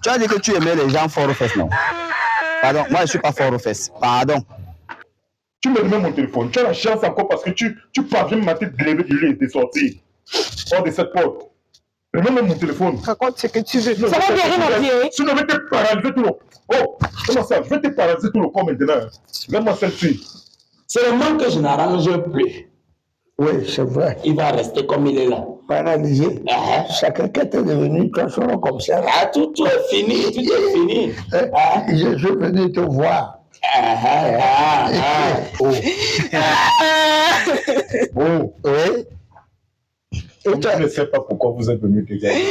Tu as dit que tu aimais les gens forts aux fesses, non? Pardon, moi je ne suis pas fort aux fesses. Pardon. Tu me remets mon téléphone. Tu as la chance encore parce que tu parviens à mater de lever du lit et de sortir. Hors de cette porte. Remets-moi mon téléphone. Raconte ce que tu veux. Ça va guérir mon pied. Sinon, je vais te paralyser tout le... Oh, comment ça? Je vais te paralyser tout le corps maintenant. Regarde-moi celle-ci. C'est le monde que je n'arrange plus. Oui, c'est vrai. Il va rester comme il est là. Paralysé. Chacun qui était devenu transformé comme ça. Ah, tout est fini, tout est fini. Je suis venu te voir. Oh. Oh. Oui. Je ne sais pas pourquoi vous êtes venu te gagner.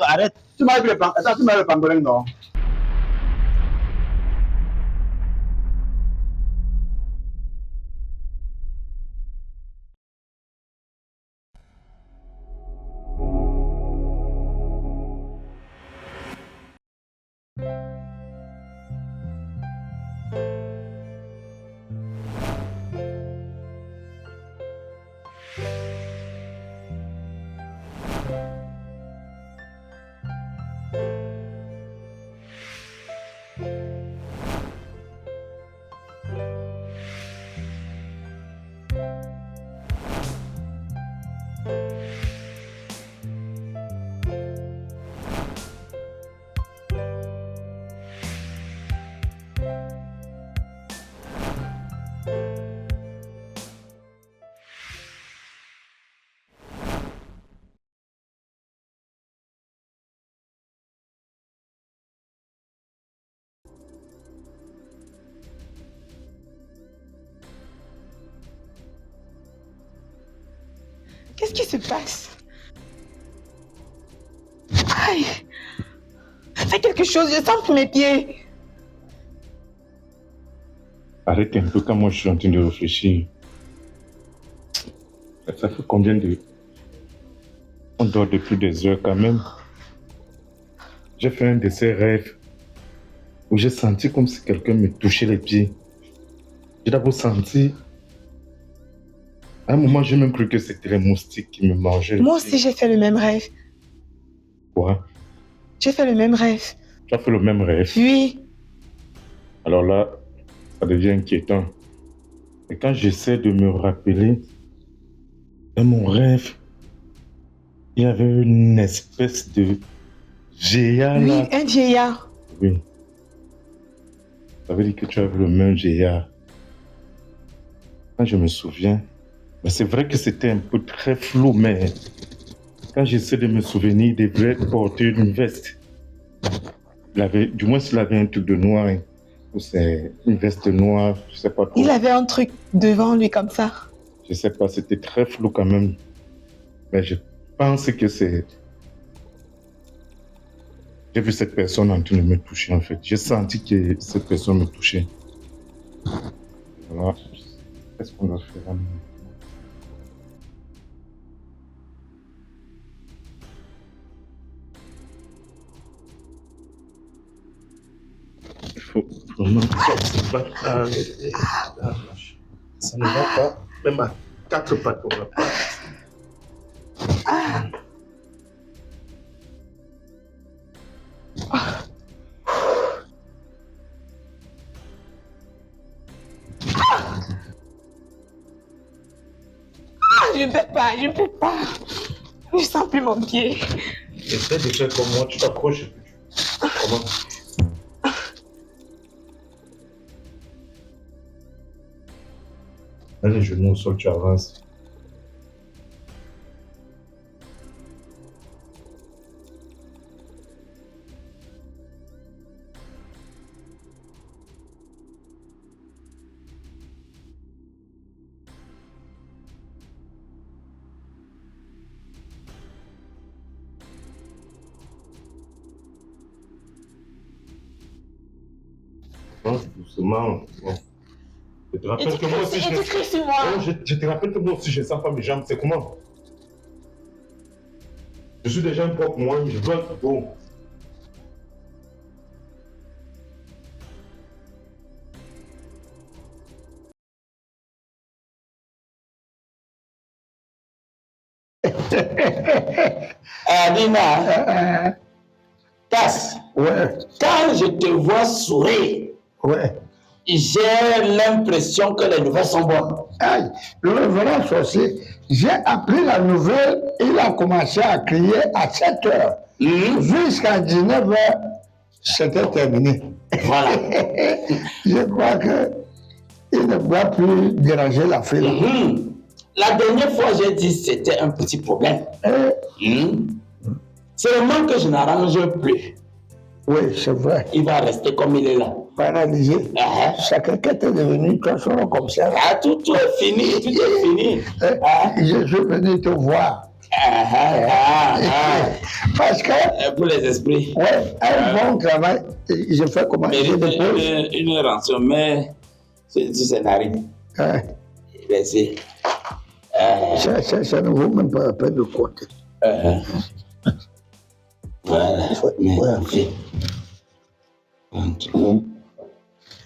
Arrête. Tu m'as vu le pangolin, non? Qu'est-ce qui se passe? Aïe! Fais quelque chose, je sens plus mes pieds. Arrête un peu quand moi je suis en train de réfléchir. Ça fait combien de... On dort depuis des heures quand même. J'ai fait un de ces rêves où j'ai senti comme si quelqu'un me touchait les pieds. J'ai d'abord senti... À un moment, j'ai même cru que c'était les moustiques qui me mangeaient. Moi aussi, j'ai fait le même rêve. Quoi? J'ai fait le même rêve. Tu as fait le même rêve? Oui. Alors là, ça devient inquiétant. Et quand j'essaie de me rappeler, dans mon rêve, il y avait une espèce de géant là. Oui, un vieillard. Oui. Ça veut dire que tu as vu le même géant. Quand je me souviens, mais c'est vrai que c'était un peu très flou, mais quand j'essaie de me souvenir, il devait porter une veste. Du moins, s'il avait un truc de noir, hein, ou c'est une veste noire, je sais pas trop. Il avait un truc devant lui comme ça. Je sais pas, c'était très flou quand même. Mais je pense que c'est... J'ai vu cette personne en train de me toucher en fait. J'ai senti que cette personne me touchait. Voilà. Qu'est-ce qu'on va faire maintenant? Il faut vraiment sortir. Ça ne va pas. Même à 4 pattes, on va pas. Je ne peux pas, je ne peux pas. Je sens plus mon pied. Essaie de faire comme moi, tu t'approches et puis tu... Comment? Mets les genoux au sol, tu avances. Doucement. Bon. Je te rappelle que moi aussi, je te rappelle que moi aussi, je ne sens pas mes jambes. C'est comment? Je suis déjà un propre moi, je dois... Bon. Adina, Casse, Ouais, quand je te vois sourire, ouais. j'ai l'impression que les nouvelles sont bonnes. Aïe, le révérend sorcier, j'ai appris la nouvelle, il a commencé à crier à 7 heures. Jusqu'à 19 heures, c'était terminé. Voilà. Je crois que il ne doit plus déranger la fille. La dernière fois, j'ai dit que c'était un petit problème. Seulement que je n'arrange plus. Oui, c'est vrai. Il va rester comme il est là. Paralysé. Chacun qui était devenu transformé comme ça. Ah, tout est fini, tout est fini. Je suis venu te voir. Parce que, Pour les esprits. ouais, un bon travail, je fais comment Mais je dépose. une rançon, mais c'est n'arrive. Merci. Ça ne vaut même pas la peine de compter. Voilà. Ouais.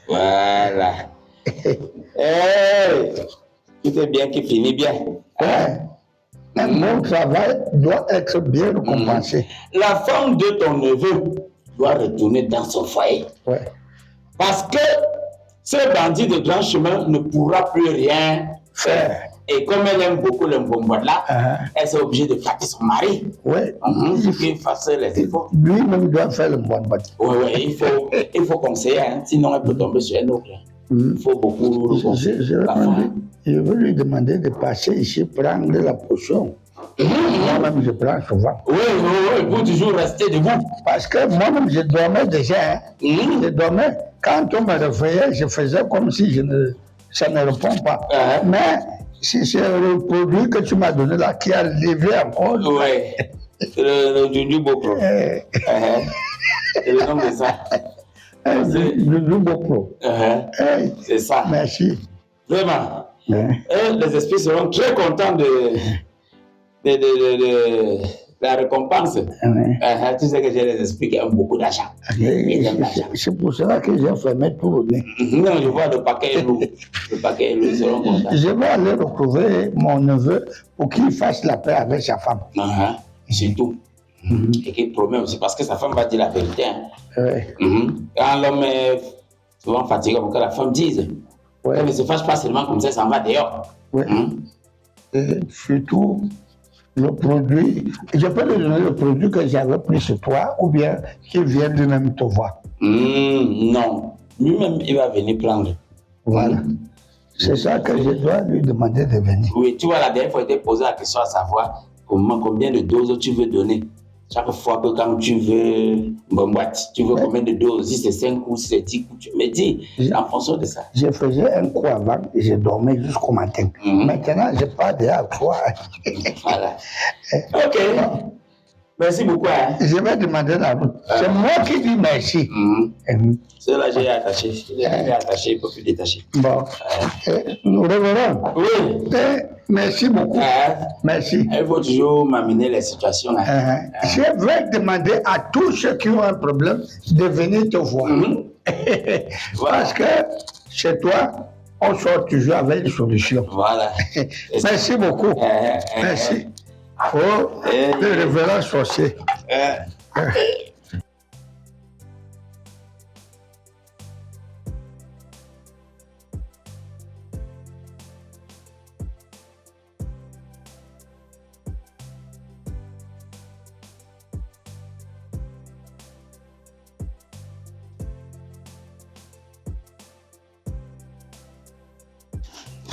Voilà. Hey, tout est bien qui finit bien. Ouais. Un bon travail doit être bien récompensé. La femme de ton neveu doit retourner dans son foyer. Ouais. Parce que ce bandit de grand chemin ne pourra plus rien faire. Et comme elle aime beaucoup le bonbon là, elle s'est obligée de flatter son mari. Ouais. Il fasse les efforts. Lui-même doit faire le bon bâti. Oui, il faut conseiller, hein, sinon elle peut tomber sur un autre. Il faut beaucoup le conseiller. Je veux lui demander de passer ici, prendre la potion. Moi-même, je prends souvent. Oui, pour toujours rester debout. Parce que moi-même, je dormais déjà. Je dormais. Quand on me réveillait, je faisais comme si ça ne répond pas. Mais si c'est le produit que tu m'as donné là qui a levé encore. Oui, le Junju Bokro. C'est le nom de ça. Junju Bokro. C'est ça. Merci. Vraiment. Les esprits seront très contents de la récompense. Tu sais que j'ai des esprits qui aiment beaucoup d'argent. C'est pour cela que j'ai fermé tout le nez. Non, je vois le paquet lourd. Le paquet lourd, ils seront contents. Je vais aller retrouver mon neveu pour qu'il fasse la paix avec sa femme. C'est tout. Et qu'il promet aussi, parce que sa femme va dire la vérité. Quand l'homme est souvent fatigué, comme que la femme dise. Elle ne se fâche pas seulement comme ça va dehors. Et surtout, le produit, je peux lui donner le produit que j'avais pris sur toi ou bien qu'il vienne lui-même te voir. Non, lui-même il va venir prendre. Voilà. C'est ça que je dois lui demander de venir. Oui, tu vois, la dernière fois, il t'a posé la question à savoir combien de doses tu veux donner. Chaque fois que quand tu veux une boîte, tu veux combien de doses, si c'est 5 coups, si c'est 10 coups, tu me dis, en fonction de ça. Je faisais un coup avant et je dormais jusqu'au matin. Maintenant, je pars déjà à 3. Voilà. Ok. Merci beaucoup. Je vais demander la route. C'est moi qui dis merci. Cela, j'ai attaché. J'ai attaché, il ne peut plus détacher. Bon. Nous reverrons. Oui. Merci beaucoup. Merci. Il faut toujours m'amener les situations. Je vais demander à tous ceux qui ont un problème de venir te voir. Parce que chez toi, on sort toujours avec une solution. Voilà. Merci beaucoup. Merci. Oh, le révérend sorcier.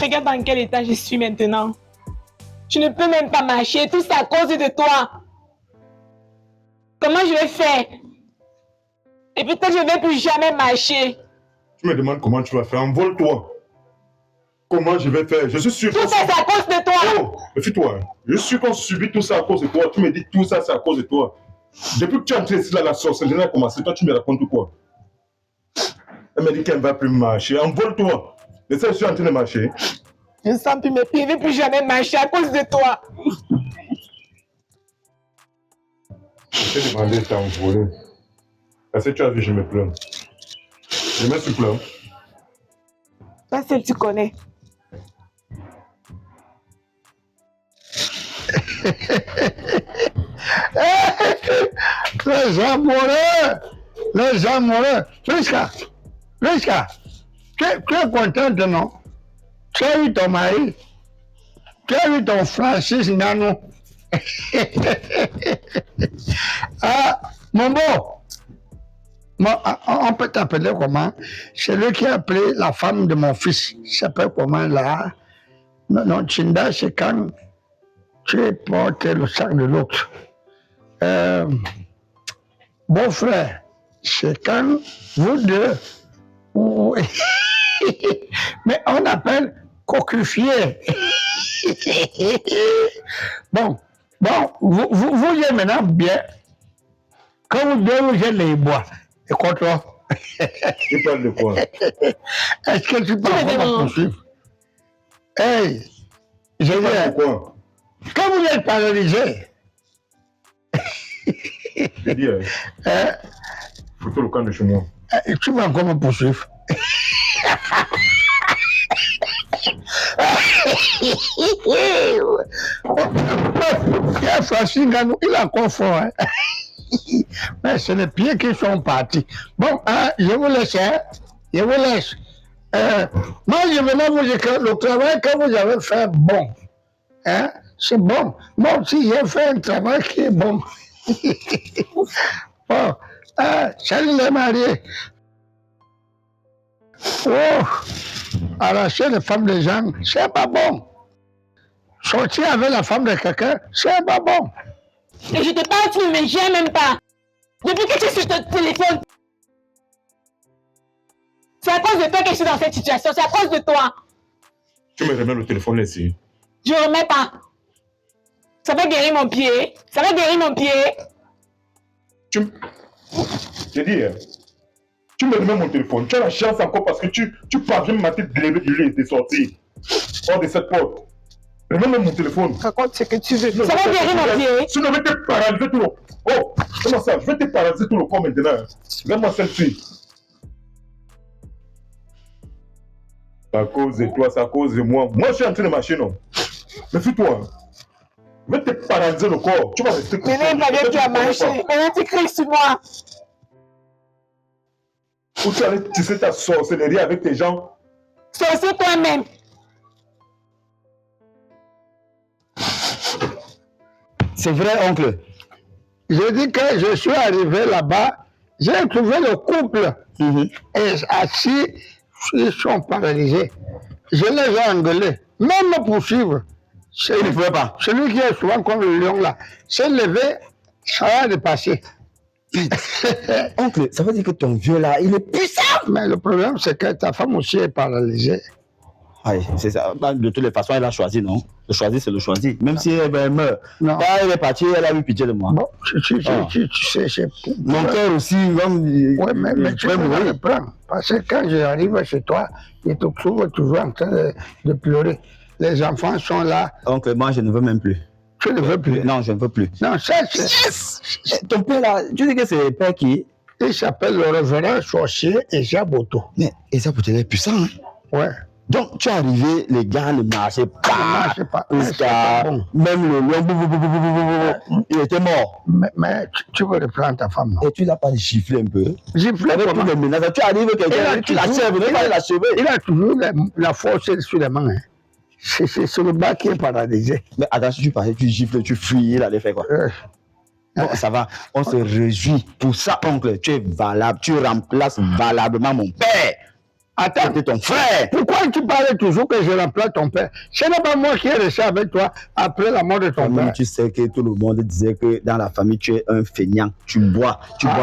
Regarde dans quel état je suis maintenant. Je ne peux même pas marcher, tout ça à cause de toi. Comment je vais faire? Et peut-être je ne vais plus jamais marcher. Tu me demandes comment tu vas faire. Envole-toi. Comment je vais faire? Je suis sûr. Tout ça, c'est à cause de toi. Oh, méfie-toi. Je suis sûr qu'on subit tout ça à cause de toi. Tu me dis tout ça, c'est à cause de toi. Depuis que tu es entré ici, là, la sorcellerie a commencé. Toi, tu me racontes quoi? Elle me dit qu'elle ne va plus marcher. Envole-toi. Laisse, je suis en train de marcher. Je ne sens plus mes pieds, je ne vais plus jamais marcher à cause de toi. Je t'ai demandé de t'envoler. Parce que tu as vu, je me plains. Je me suis plaint. Toi seul, tu connais. Les amoureux. Prisca, tu es contente, non? Tu as eu ton mari? Tu as eu ton Francis Nano? Ah, mon beau, on peut t'appeler comment? C'est lui qui a appelé la femme de mon fils. Il s'appelle comment là? Non, Chinda, c'est quand tu portes le sac de l'autre. Bon frère, c'est quand vous deux. Mais on appelle coquillefier. Bon, vous êtes maintenant bien. Quand vous deux, vous êtes les bois. Et quoi, toi? Tu parles de quoi? Est-ce que tu parles de poursuivre? Hey, je dis, pourquoi? quand vous êtes paralysé, Je dis, photo le camp de chez moi. tu vas encore me poursuivre. Francis Ngannou, il a encore fort. Hein? Mais c'est les pieds qui sont partis. Bon, je vous laisse. Hein? Je vous laisse. Moi, je venais vous dire que le travail que vous avez fait, bon. Hein? C'est bon. Moi aussi, j'ai fait un travail qui est bon. Bon. Salut les mariés. Oh, arracher les femmes des gens, c'est pas bon. Sortir avec la femme de quelqu'un, c'est pas bon. Et je te parle, tu ne me gères même pas. Depuis que tu es sur ton téléphone, c'est à cause de toi que je suis dans cette situation, c'est à cause de toi. Tu me remets le téléphone ici. Je ne remets pas. Ça va guérir mon pied. Ça va guérir mon pied. J'ai dit, tu me remets mon téléphone. Tu as la chance encore parce que tu parviens à te lever du lit et de sortir hors de cette porte. Remets-moi mon téléphone. Raconte ce que tu veux. Ça va guérir mon pied. Sinon, je vais te paralyser tout le corps. Oh, comment ça? Je vais te paralyser tout le corps maintenant. Donne-moi celle-ci. C'est à cause de toi, c'est à cause de moi. Moi, je suis en train de marcher, non? Méfie-toi. Je vais te paralyser le corps. Tu vas rester comme ça. Maintenant, tu as marché. Maintenant, tu cries sur moi. Ou tu allais tisser ta sorcellerie avec tes gens. Sorcier toi-même. C'est vrai, oncle. Je dis que je suis arrivé là-bas, j'ai trouvé le couple et assis, ils sont paralysés. Je les ai engueulés, même me poursuivre. Il ne pouvait pas. Celui qui est souvent comme le lion là, s'est levé, ça va dépasser. Oncle, ça veut dire que ton vieux là, il est puissant. Mais le problème, c'est que ta femme aussi est paralysée. Oui, c'est ça. De toutes les façons, elle a choisi, non? Le choisi, c'est le choisi. Même si elle meurt. Non. Quand elle est partie, elle a eu pitié de moi. Bon, tu sais, c'est... Mon cœur aussi, comme... Oui, mais tu peux me le prendre. Parce que quand j'arrive chez toi, je te trouve toujours en train de pleurer. Les enfants sont là. Oncle, moi, je ne veux même plus. Tu ne veux plus? Non, je ne veux plus. Non, ça, c'est... Yes! Ton père là, tu dis que c'est le père qui... Il s'appelle le révérend sorcier Esa Boto. Mais Esa Boto, il est puissant, hein? Ouais. Donc, tu es arrivé, les gars ne marchaient pas. Ils ne marchaient pas. Bon. Même le lion, il était mort. Mais tu veux reprendre ta femme, non? Et tu l'as pas giflé un peu? Giflé avec tous les menaces. Tu arrives, quelqu'un, tu l'achèves, tu vas l'achever. Il a toujours la force sur les mains. Hein. C'est le bas qui est paralysé. Mais attention, tu parlais, tu gifles, tu fuis, il allait faire quoi? Bon, ça va, on se réjouit. Pour ça, oncle, tu es valable, tu remplaces valablement mon père. Attends, c'était ton frère. Pourquoi tu parles toujours que je remplace ton père? Ce n'est pas moi qui ai resté avec toi après la mort de ton père. Tu sais que tout le monde disait que dans la famille, tu es un feignant. Tu bois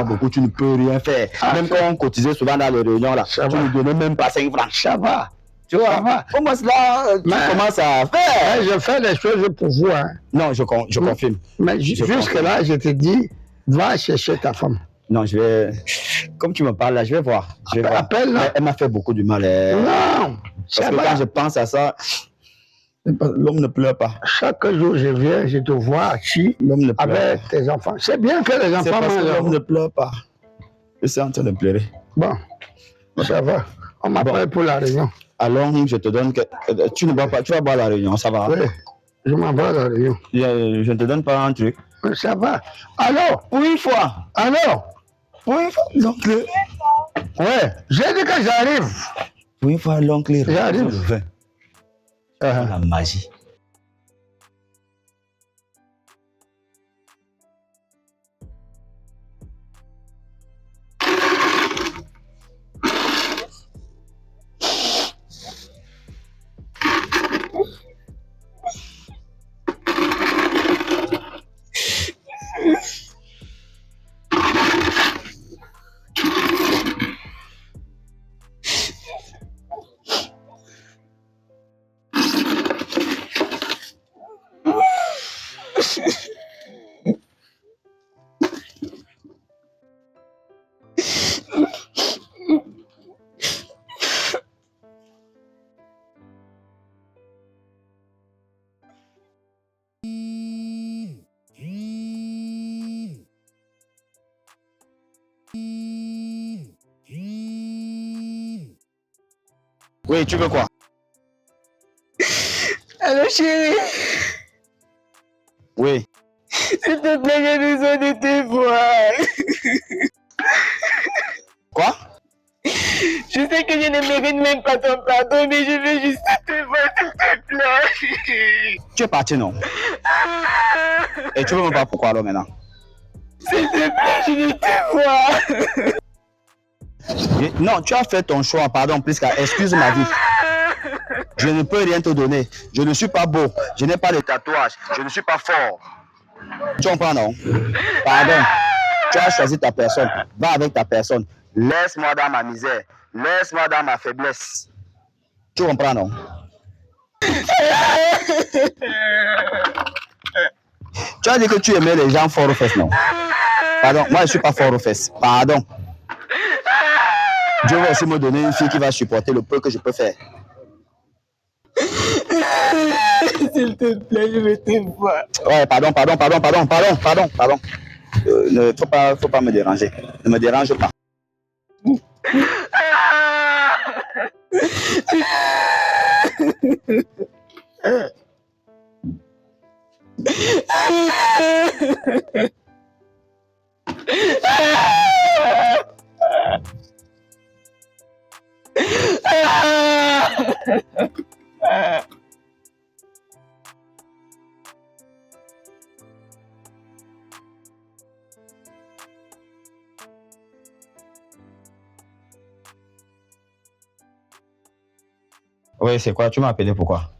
beaucoup, tu ne peux rien faire. Même quand on cotisait souvent dans les réunions, là, tu ne donnais même pas 5 francs. Ça va. Tu vois, comment cela, tu commences à faire? Je fais des choses pour vous. Hein. Non, je confirme. Mais jusque-là, je te dis, va chercher ta femme. Non, je vais... Comme tu me parles là, je vais voir. Appelle-la. Elle m'a fait beaucoup de mal. Non. Parce que quand je pense à ça, l'homme ne pleure pas. Chaque jour, je viens, je te vois assis avec tes enfants. C'est bien que les enfants... C'est parce que l'homme ne pleure pas. Je suis en train de pleurer. Bon, ça va. On m'appelle pour la réunion. Alors, je te donne que... Tu ne bois pas, tu vas boire la réunion, ça va? Oui. Je m'en vais à la réunion. Je ne te donne pas un truc. Ça va. Alors, Pour une fois. alors, Pour une fois, l'oncle. ouais, j'ai dit que j'arrive. Pour une fois, l'oncle. J'arrive. Le vin. La magie. Oui, tu veux quoi? Allô, chérie. Oui. S'il te plaît, j'ai besoin de te voir. Quoi? Je sais que je ne mérite même pas ton pardon, mais je veux juste te voir, s'il te plaît. Tu es parti, non? Et tu veux me voir pourquoi alors maintenant? S'il te plaît, je veux te voir. Non, tu as fait ton choix, pardon, Prisca, excuse ma vie. Je ne peux rien te donner. Je ne suis pas beau. Je n'ai pas de tatouage. Je ne suis pas fort. Tu comprends, non? Pardon. Tu as choisi ta personne. Va avec ta personne. Laisse-moi dans ma misère. Laisse-moi dans ma faiblesse. Tu comprends, non? Tu as dit que tu aimais les gens forts aux fesses, non? Pardon, moi je ne suis pas fort aux fesses. Pardon. Dieu va aussi me donner une fille qui va supporter le peu que je peux faire. S'il te plaît, je veux te voir. Ouais, pardon. Ne faut pas me déranger. Ne me dérange pas. Oui, c'est quoi? Tu m'as appelé pourquoi?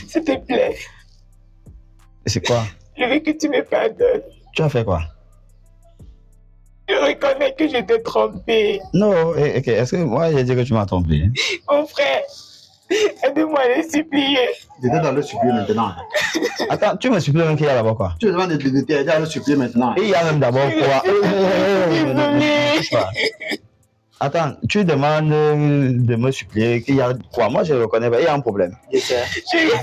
S'il te plaît. C'est quoi? Je veux que tu me pardonnes. Tu as fait quoi? Je reconnais que je t'ai trompé. Non, ok. Est-ce que moi j'ai dit que tu m'as trompé? Mon frère, aide-moi à le supplier. J'étais dans le supplier maintenant. Attends, tu me supplies même qu'il y a d'abord quoi? Tu me demandes de t'aider à le supplier maintenant. Et il y a même d'abord quoi? Attends, tu demandes de me supplier qu'il y a quoi? Moi je reconnais pas, il y a un problème. Chérie,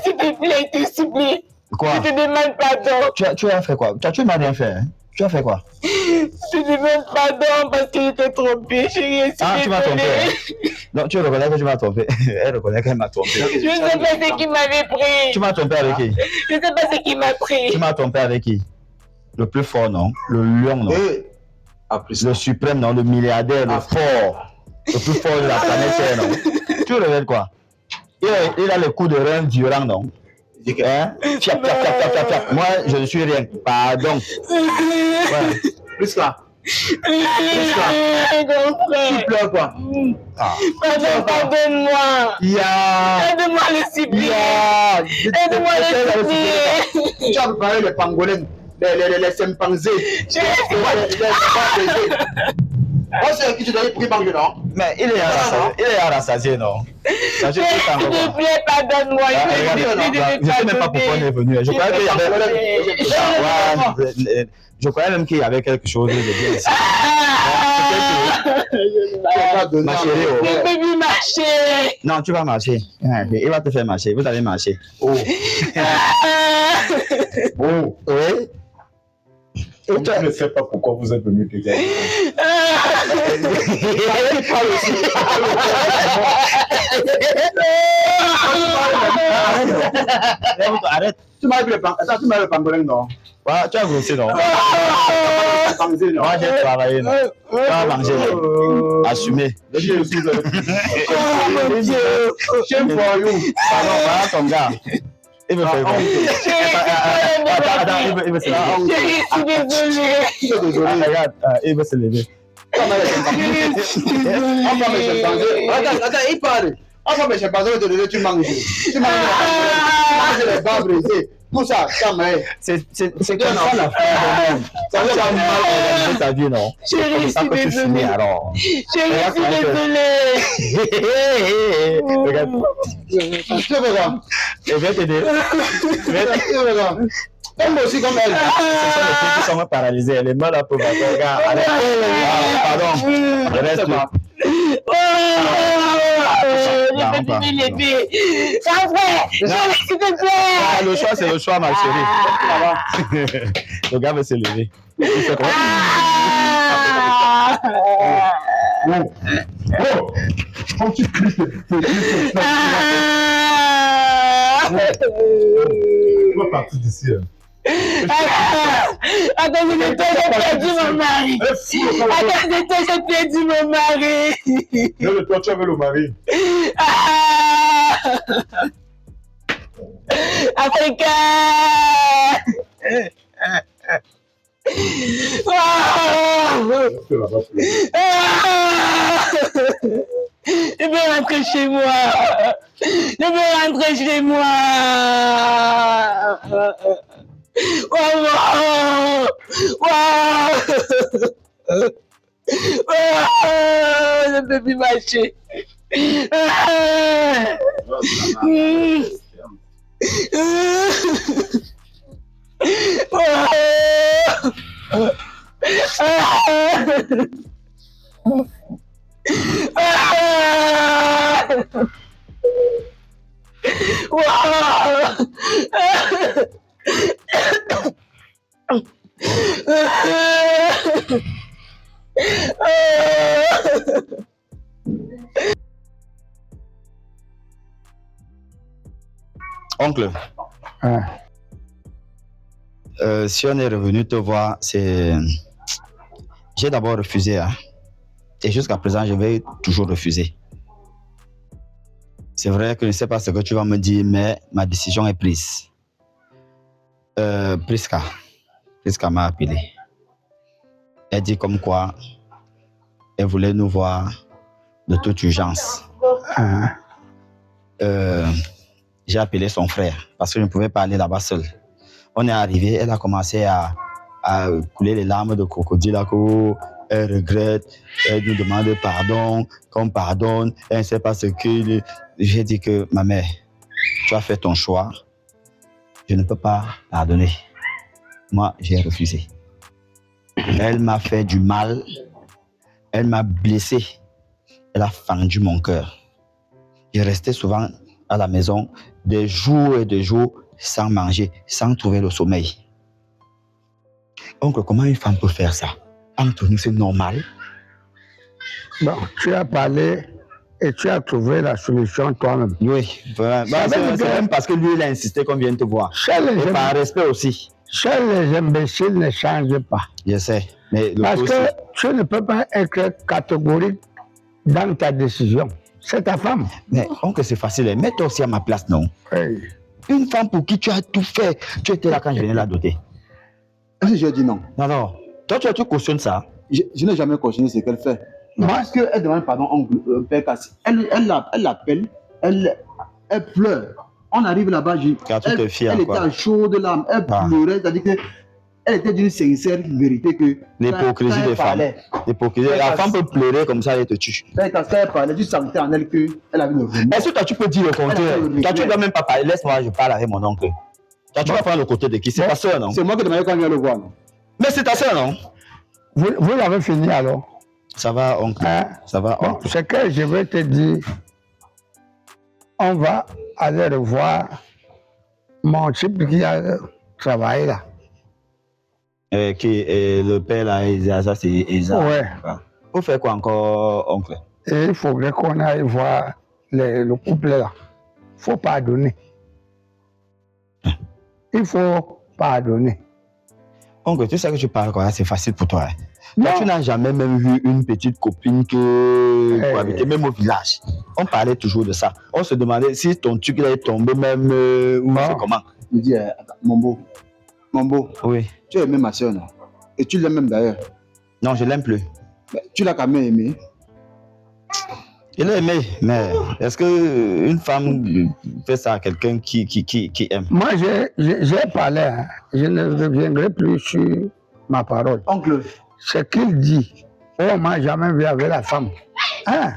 s'il te plaît, je te supplie. Quoi? Je te demande pardon. Tu as fait quoi? Tu m'as rien fait, hein? Tu as fait quoi? Je te demande pardon parce que je t'ai trompé, chérie. Ah, tu m'as trompé. Hein? Non, tu reconnais que tu m'as trompé. Elle reconnaît qu'elle m'a trompé. Je ne sais pas ce qui m'avait pris. Tu m'as trompé avec qui? Je ne sais pas ce qui m'a pris. Tu m'as trompé avec qui? Le plus fort, non? Le lion, non? Le suprême, non? Le milliardaire, le fort. Le plus fort de la planète Terre, non? Tu révèles quoi? Il a le coup de rein durant, non? Hein? Fiap. Moi, je ne suis rien. Pardon. Ouais. Plus là. Tu pleures quoi? Pardonne-moi. Aide-moi à le supplier. Aide-moi à le supplier. Tu as préparé les pangolins, les chimpanzés. Moi, c'est qui tu dois prier par non? Mais il est à rassasier, non? S'il te plaît, pardonne-moi. Je ne sais même pas pourquoi on est venu. Je croyais qu'il y avait... Je croyais même qu'il y avait quelque chose de bien ici. Ma chérie, je peux plus marcher. Non, tu vas marcher. Il va te faire marcher. Vous allez marcher. Oh. Oui. Je ne sais pas pourquoi vous êtes venu te gagner. Arrête. Tu m'as vu le pangolin, non? Tu as grossi, non? Pangolin, non? Moi, j'ai travaillé, non? Tu as mangé, non? Assumé. Shame for you. Pardon, voilà ton gars. Il me fait quoi? Attends, il veut se lever. Chérie, je suis désolée. Je suis désolé. Regarde, il veut se lever. Attends, il parle. Enfin, mais je sais pas, tu manges. Tu manges les bas brisés. Tout ça, ça m'a. C'est comme ça la fin du monde. Ça veut dire mal organisé ta vie, non? Chérie, je suis désolée. Alors. Chérie, je suis désolée. Regarde. Tu veux voir? Je vais t'aider. Comme aussi comme elle. Ce sont les filles qui sont paralysées. Elle est mal à pauvre. Regarde. Pardon. Reste là. Je peux donner les billes. C'est vrai. S'il te plaît. Le choix, c'est le choix, ma chérie. Le gars veut se lever. Il fait quoi? Quand tu cries, tu vas partir d'ici. Attends, j'ai perdu mon mari. Attends, j'ai perdu mon mari. Le toi, tu avais le mari. Africain. Je veux rentrer chez moi. Je veux rentrer chez moi. Wow. Je ne peux plus marcher. Oncle, si on est revenu te voir, c'est... J'ai d'abord refusé, hein. Et jusqu'à présent, je vais toujours refuser. C'est vrai que je ne sais pas ce que tu vas me dire, mais ma décision est prise. Priska m'a appelé. Elle dit comme quoi elle voulait nous voir de toute urgence. J'ai appelé son frère parce que je ne pouvais pas aller là-bas seul. On est arrivé, elle a commencé à couler les larmes de crocodile. Elle regrette, elle nous demande pardon, qu'on pardonne, elle ne sait pas ce que... J'ai dit que ma mère, tu as fait ton choix, je ne peux pas pardonner. Moi, j'ai refusé. Elle m'a fait du mal, elle m'a blessé, elle a fendu mon cœur. J'ai resté souvent à la maison des jours et des jours sans manger, sans trouver le sommeil. Oncle, comment une femme peut faire ça? Entre nous, c'est normal? Bon, tu as parlé et tu as trouvé la solution toi-même. Oui, vraiment. C'est même parce que lui, il a insisté qu'on vienne te voir. Et par respect aussi. Seuls les imbéciles ne changent pas. Je sais. Mais parce que tu ne peux pas être catégorique dans ta décision. C'est ta femme. Mais oncle, c'est facile. Mets-toi aussi à ma place, non? Oui. Une femme pour qui tu as tout fait. Tu étais là quand je venais la doter. J'ai dit non. Non. Toi, tu cautionnes ça? Je n'ai jamais cautionné ce qu'elle fait. Parce qu'elle demande pardon, oncle, Père Cassi. Elle l'appelle, elle pleure. On arrive là-bas, elle était à chaud de larmes, elle pleurait, c'est-à-dire qu'elle était d'une sincère vérité que... L'hypocrisie des femmes. La femme peut pleurer comme ça, elle te tue. Quand elle parlait, tu sentais en elle qu'elle avait le remords. Est-ce que toi, tu peux dire le contraire? Toi, tu ne dois même pas parler. Laisse-moi, je parle avec mon oncle. Toi, tu vas prendre le côté de qui? C'est ta soeur, non? C'est moi qui demandais quand on vient le voir, non? Mais c'est ta soeur, non? Vous l'avez fini alors? Ça va, oncle. Ça va, oncle. Ce que je vais te dire, on va aller revoir mon type qui a travaillé là. Le père là, ça c'est Isa. Ouais. Vous faites quoi encore, oncle? Et il faudrait qu'on aille voir le couple là. Il faut pardonner. Il faut pardonner. Oncle, tu sais que tu parles quoi, c'est facile pour toi. Toi, tu n'as jamais même vu une petite copine que pour habiter, même au village. On parlait toujours de ça. On se demandait si ton truc est tombé même ou c'est comment. Je dis, attends, Mombo, oui. Tu as aimé ma soeur, non? Et tu l'aimes même d'ailleurs. Non, je l'aime plus. Mais tu l'as quand même aimé. Il l'a aimé, mais est-ce qu'une femme fait ça à quelqu'un qui aime? Moi, j'ai parlé, hein. Je ne reviendrai plus sur ma parole. Oncle. Ce qu'il dit, on ne m'a jamais vu avec la femme. Hein?